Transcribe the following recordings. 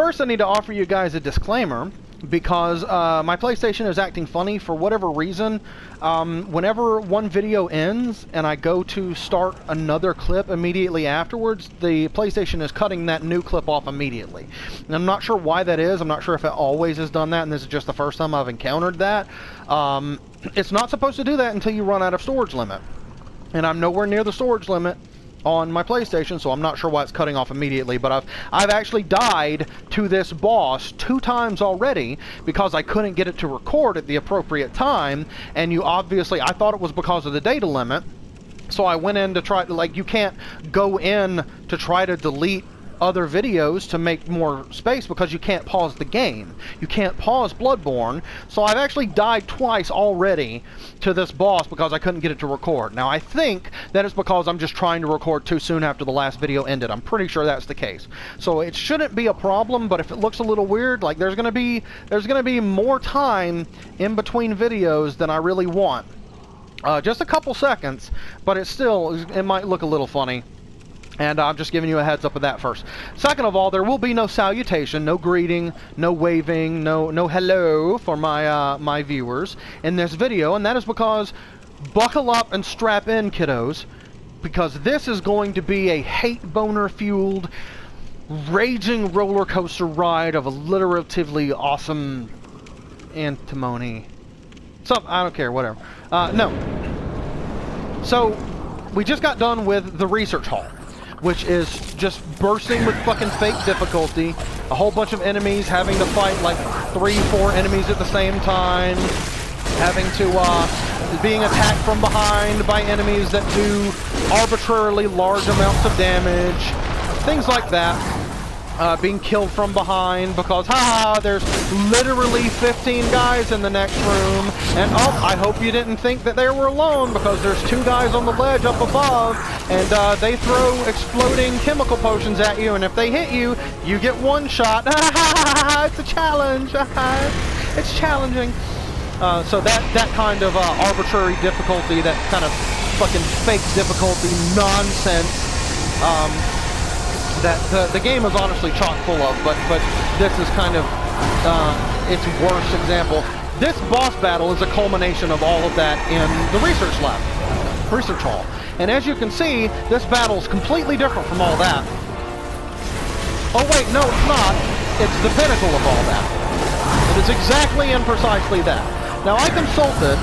first I need to offer you guys a disclaimer, because my PlayStation is acting funny for whatever reason. Whenever one video ends and I go to start another clip immediately afterwards, the PlayStation is cutting that new clip off immediately. And I'm not sure why that is. I'm not sure if it always has done that, and this is just the first time I've encountered that. It's not supposed to do that until you run out of storage limit. And I'm nowhere near the storage limit on my PlayStation, so I'm not sure why it's cutting off immediately, but I've actually died to this boss 2 times already because I couldn't get it to record at the appropriate time, and I thought it was because of the data limit, so I went in to try to, like, you can't go in to try to delete other videos to make more space because you can't pause the game. You can't pause Bloodborne, so I've actually died twice already to this boss because I couldn't get it to record. Now I think that it's because I'm just trying to record too soon after the last video ended. I'm pretty sure that's the case. So it shouldn't be a problem, but if it looks a little weird, like there's gonna be more time in between videos than I really want. Just a couple seconds, but it might look a little funny. And I'm just giving you a heads up of that first. Second of all, there will be no salutation, no greeting, no waving, no hello for my viewers in this video, and that is because buckle up and strap in, kiddos, because this is going to be a hate boner fueled, raging roller coaster ride of alliteratively awesome antimony. I don't care, whatever. No. So we just got done with the research hall, which is just bursting with fucking fake difficulty. A whole bunch of enemies having to fight like 3-4 enemies at the same time. Having to, being attacked from behind by enemies that do arbitrarily large amounts of damage. Things like that. Being killed from behind because, there's literally 15 guys in the next room. And, I hope you didn't think that they were alone because there's 2 guys on the ledge up above. And they throw exploding chemical potions at you. And if they hit you, you get 1 shot. It's a challenge. It's challenging. So that kind of arbitrary difficulty, that kind of fucking fake difficulty nonsense, that the game is honestly chock full of, but this is kind of its worst example. This boss battle is a culmination of all of that in the research hall. And as you can see, this battle is completely different from all that. Oh wait, no, it's not. It's the pinnacle of all that. It is exactly and precisely that. Now I consulted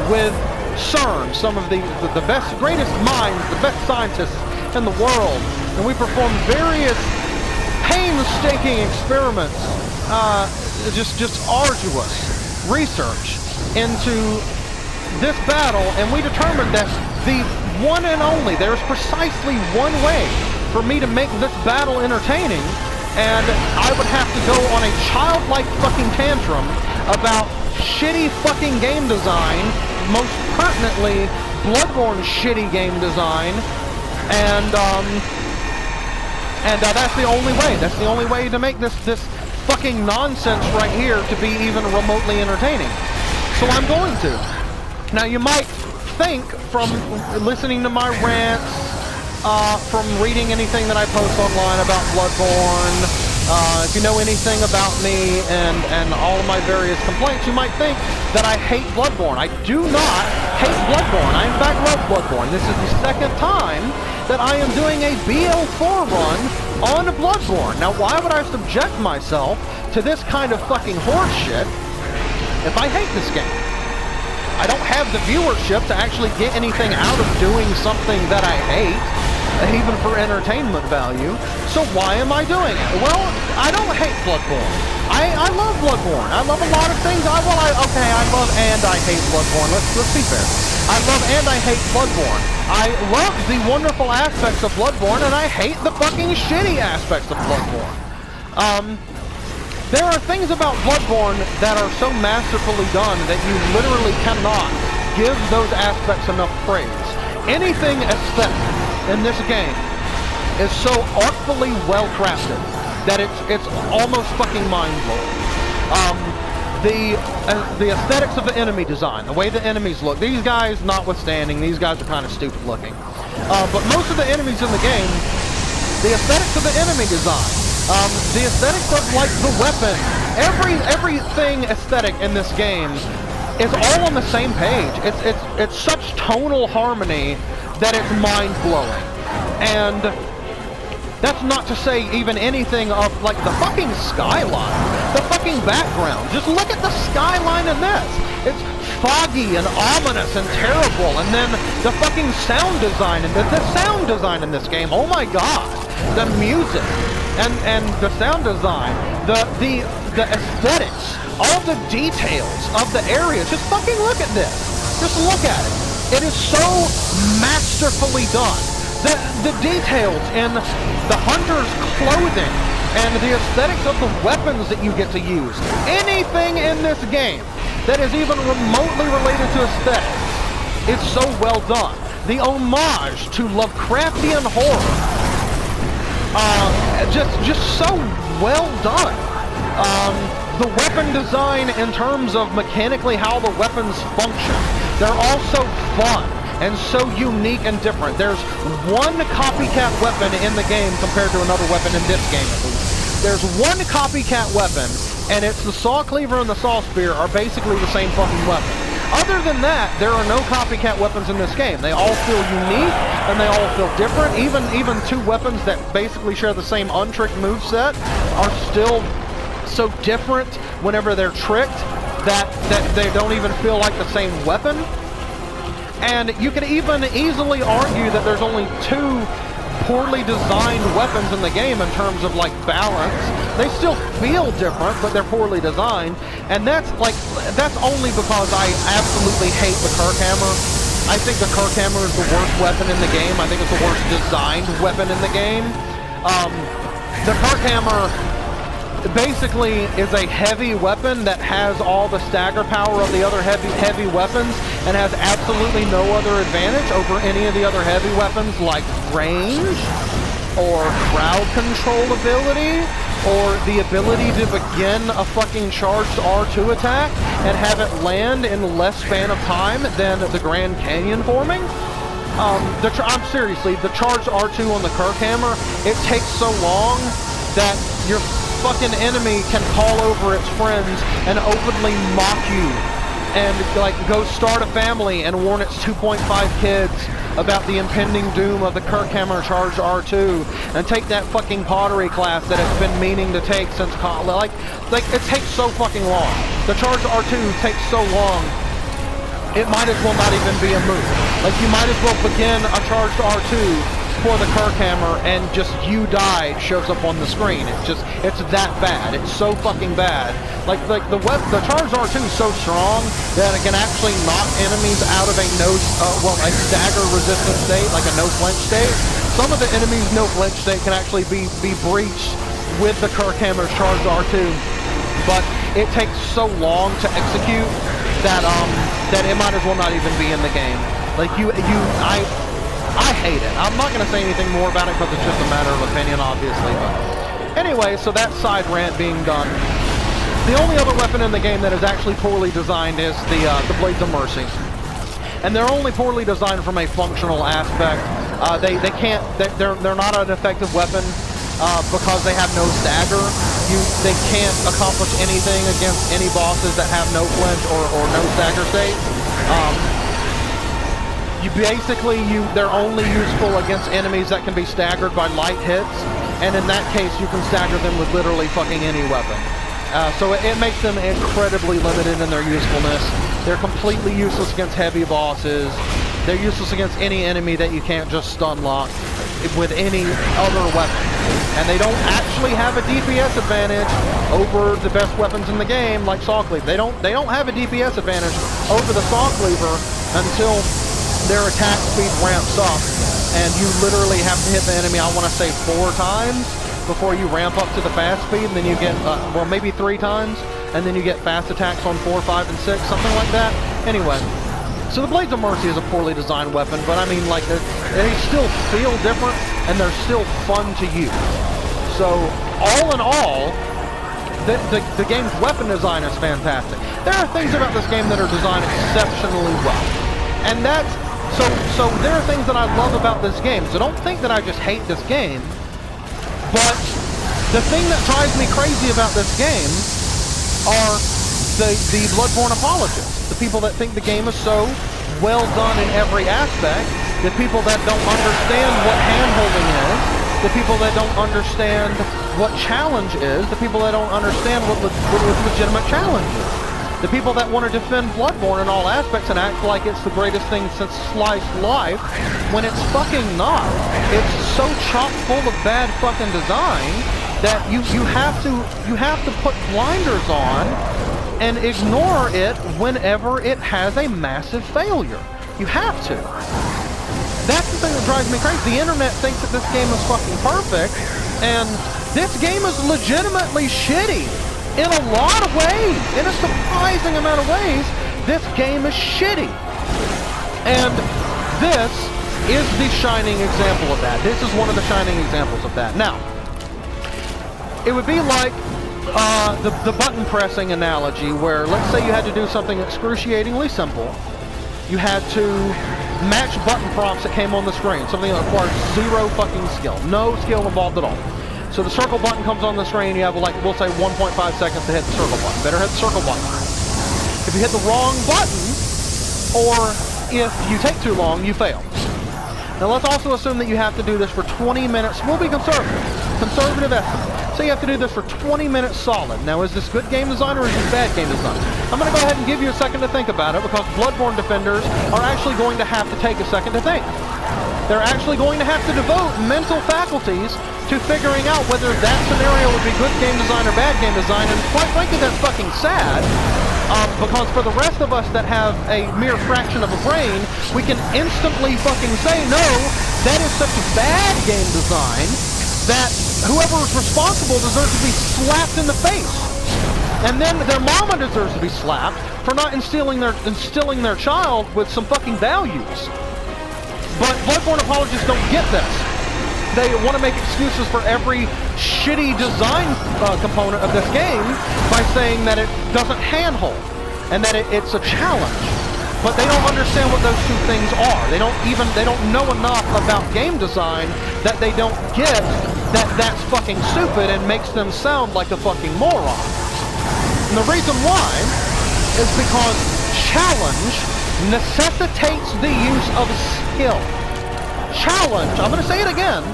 with CERN, some of the best, greatest minds, the best scientists in the world, and we performed various painstaking experiments, just arduous research into this battle, and we determined that the one and only, there's precisely one way for me to make this battle entertaining, and I would have to go on a childlike fucking tantrum about shitty fucking game design, most pertinently Bloodborne shitty game design, and that's the only way. That's the only way to make this fucking nonsense right here to be even remotely entertaining. So I'm going to. Now you might think from listening to my rants, from reading anything that I post online about Bloodborne, if you know anything about me and all of my various complaints, you might think that I hate Bloodborne. I do not hate Bloodborne. I in fact love Bloodborne. This is the second time that I am doing a BL4 run on Bloodborne. Now why would I subject myself to this kind of fucking horse shit if I hate this game? I don't have the viewership to actually get anything out of doing something that I hate, even for entertainment value, so why am I doing it? Well, I don't hate Bloodborne. I love Bloodborne. I love a lot of things. I love and I hate Bloodborne. Let's be fair. I love and I hate Bloodborne. I love the wonderful aspects of Bloodborne, and I hate the fucking shitty aspects of Bloodborne. There are things about Bloodborne that are so masterfully done that you literally cannot give those aspects enough praise. Anything aesthetic in this game is so artfully well crafted that it's almost fucking mind-blowing. The aesthetics of the enemy design, the way the enemies look, these guys notwithstanding, these guys are kind of stupid looking. But most of the enemies in the game, the aesthetics of the enemy design The aesthetics of like the weapon, everything aesthetic in this game is all on the same page. It's such tonal harmony that it's mind-blowing. And that's not to say even anything of like the fucking skyline, the fucking background. Just look at the skyline in this. It's foggy and ominous and terrible. And then the fucking sound design and the sound design in this game. Oh my god, the music and the sound design, the aesthetics, all the details of the areas. Just fucking look at this. Just look at it. It is so masterfully done. The details in the hunter's clothing and the aesthetics of the weapons that you get to use. Anything in this game that is even remotely related to aesthetics is so well done. The homage to Lovecraftian horror, just so well done. The weapon design in terms of mechanically how the weapons function, they're all so fun and so unique and different. There's one copycat weapon in the game compared to another weapon in this game at least. There's one copycat weapon, and it's the saw cleaver and the saw spear are basically the same fucking weapon. Other than that, there are no copycat weapons in this game. They all feel unique, and they all feel different. Even two weapons that basically share the same untricked moveset are still so different whenever they're tricked that they don't even feel like the same weapon. And you can even easily argue that there's only two poorly designed weapons in the game in terms of like balance. They still feel different, but they're poorly designed. And that's only because I absolutely hate the Kirk hammer. I think the Kirk hammer is the worst weapon in the game. I think it's the worst designed weapon in the game. The Kirk hammer basically is a heavy weapon that has all the stagger power of the other heavy weapons and has absolutely no other advantage over any of the other heavy weapons like range or crowd control ability or the ability to begin a fucking charged R2 attack and have it land in less span of time than the Grand Canyon forming. Seriously, the charged R2 on the Kirk hammer, it takes so long that your fucking enemy can call over its friends and openly mock you and like go start a family and warn its 2.5 kids about the impending doom of the Kirk hammer charged R2 and take that fucking pottery class that it's been meaning to take since college. Like it takes so fucking long. The charged R2 takes so long, it might as well not even be a move. Like you might as well begin a charged R2 for the Kirk hammer and just you died shows up on the screen. It's that bad. It's so fucking bad. Like the charged R2 is so strong that it can actually knock enemies out of a stagger resistant state, like a no flinch state. Some of the enemies' no flinch state can actually be breached with the Kirk hammer's charged R2, but it takes so long to execute that it might as well not even be in the game. Like I hate it. I'm not going to say anything more about it because it's just a matter of opinion, obviously. But anyway, so that side rant being done. The only other weapon in the game that is actually poorly designed is the Blades of Mercy. And they're only poorly designed from a functional aspect. They're not an effective weapon because they have no stagger. They can't accomplish anything against any bosses that have no flinch or no stagger state. They're only useful against enemies that can be staggered by light hits, and in that case, you can stagger them with literally fucking any weapon. So it makes them incredibly limited in their usefulness. They're completely useless against heavy bosses. They're useless against any enemy that you can't just stun lock with any other weapon. And they don't actually have a DPS advantage over the best weapons in the game, like Saw Cleaver. They don't have a DPS advantage over the Saw Cleaver until their attack speed ramps up, and you literally have to hit the enemy, I want to say 4 times before you ramp up to the fast speed, and then you get, maybe 3 times, and then you get fast attacks on 4, 5, and 6, something like that. Anyway, so the Blades of Mercy is a poorly designed weapon, but I mean, like, they still feel different, and they're still fun to use. So, all in all, the game's weapon design is fantastic. There are things about this game that are designed exceptionally well, and that's So there are things that I love about this game. So don't think that I just hate this game, but The thing that drives me crazy about this game are the Bloodborne apologists, the people that think the game is so well done in every aspect, the people that don't understand what hand-holding is, the people that don't understand what challenge is, the people that don't understand what legitimate challenge is, the people that want to defend Bloodborne in all aspects and act like it's the greatest thing since sliced life, when it's fucking not. It's so chock full of bad fucking design that you have to put blinders on and ignore it whenever it has a massive failure. You have to. That's the thing that drives me crazy. The internet thinks that this game is fucking perfect, and this game is legitimately shitty in a lot of ways. In a surprising amount of ways, this game is shitty. And this is the shining example of that. This is one of the shining examples of that. Now, it would be like the button pressing analogy, where let's say you had to do something excruciatingly simple. You had to match button prompts that came on the screen, something that requires zero fucking skill, no skill involved at all. So the circle button comes on the screen, you have like, we'll say 1.5 seconds to hit the circle button. Better hit the circle button. If you hit the wrong button, or if you take too long, you fail. Now let's also assume that you have to do this for 20 minutes. We'll be conservative estimate. So you have to do this for 20 minutes solid. Now is this good game design or is this bad game design? I'm going to go ahead and give you a second to think about it, because Bloodborne defenders are actually going to have to take a second to think. They're actually going to have to devote mental faculties to figuring out whether that scenario would be good game design or bad game design, and quite frankly that's fucking sad. Because for the rest of us that have a mere fraction of a brain, we can instantly fucking say, no, that is such bad game design that whoever is responsible deserves to be slapped in the face. And then their mama deserves to be slapped for not instilling their child with some fucking values. But Bloodborne apologists don't get this. They want to make excuses for every shitty design component of this game by saying that it doesn't handhold and that it's a challenge. But they don't understand what those two things are. They don't know enough about game design that they don't get that that's fucking stupid and makes them sound like a fucking moron. And the reason why is because challenge necessitates the use of skill. Challenge, I'm going to say it again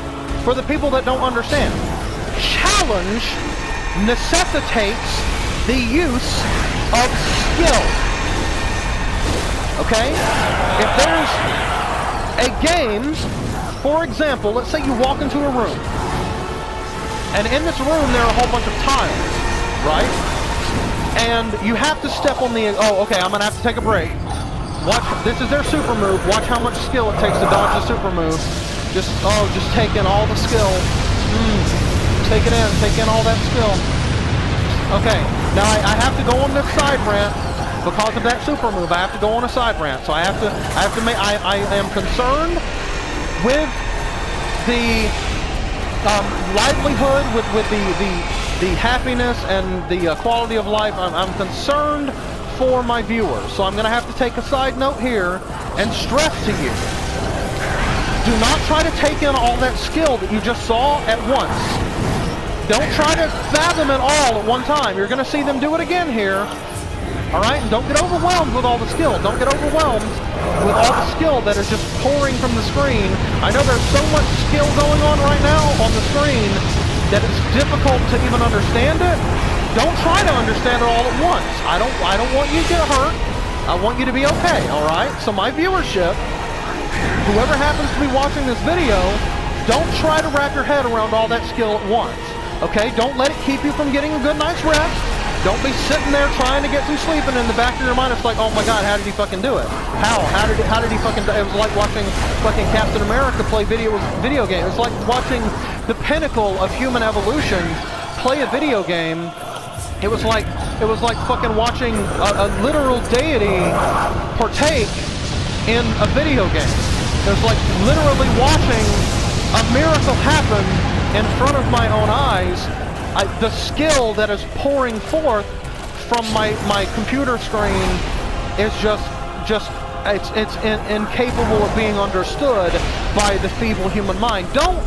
for the people that don't understand. Challenge necessitates the use of skill. Okay? If there's a game, for example, let's say you walk into a room, and in this room there are a whole bunch of tiles, right? And you have to step on the, oh, okay, I'm going to have to take a break. Watch, this is their super move. Watch how much skill it takes to dodge the super move. Just take in all the skill. Take in all that skill. Okay, now I have to go on this side ramp because of that super move. I have to go on a side ramp, so I am concerned with the livelihood, with the happiness and the quality of life. I'm concerned for my viewers, so I'm going to have to take a side note here and stress to you: do not try to take in all that skill that you just saw at once. Don't try to fathom it all at one time. You're going to see them do it again here. Alright? And don't get overwhelmed with all the skill. Don't get overwhelmed with all the skill that is just pouring from the screen. I know there's so much skill going on right now on the screen that it's difficult to even understand it. Don't try to understand it all at once. I don't want you to get hurt. I want you to be okay, alright? So my viewership, whoever happens to be watching this video, don't try to wrap your head around all that skill at once. Okay? Don't let it keep you from getting a good night's rest. Don't be sitting there trying to get some sleep, and in the back of your mind it's like, oh my god, how did he fucking do it? How did he fucking do it? It was like watching fucking Captain America play video game. It's like watching the pinnacle of human evolution play a video game. It was like fucking watching a literal deity partake in a video game. It was like literally watching a miracle happen in front of my own eyes. The skill that is pouring forth from my computer screen is it's incapable of being understood by the feeble human mind. Don't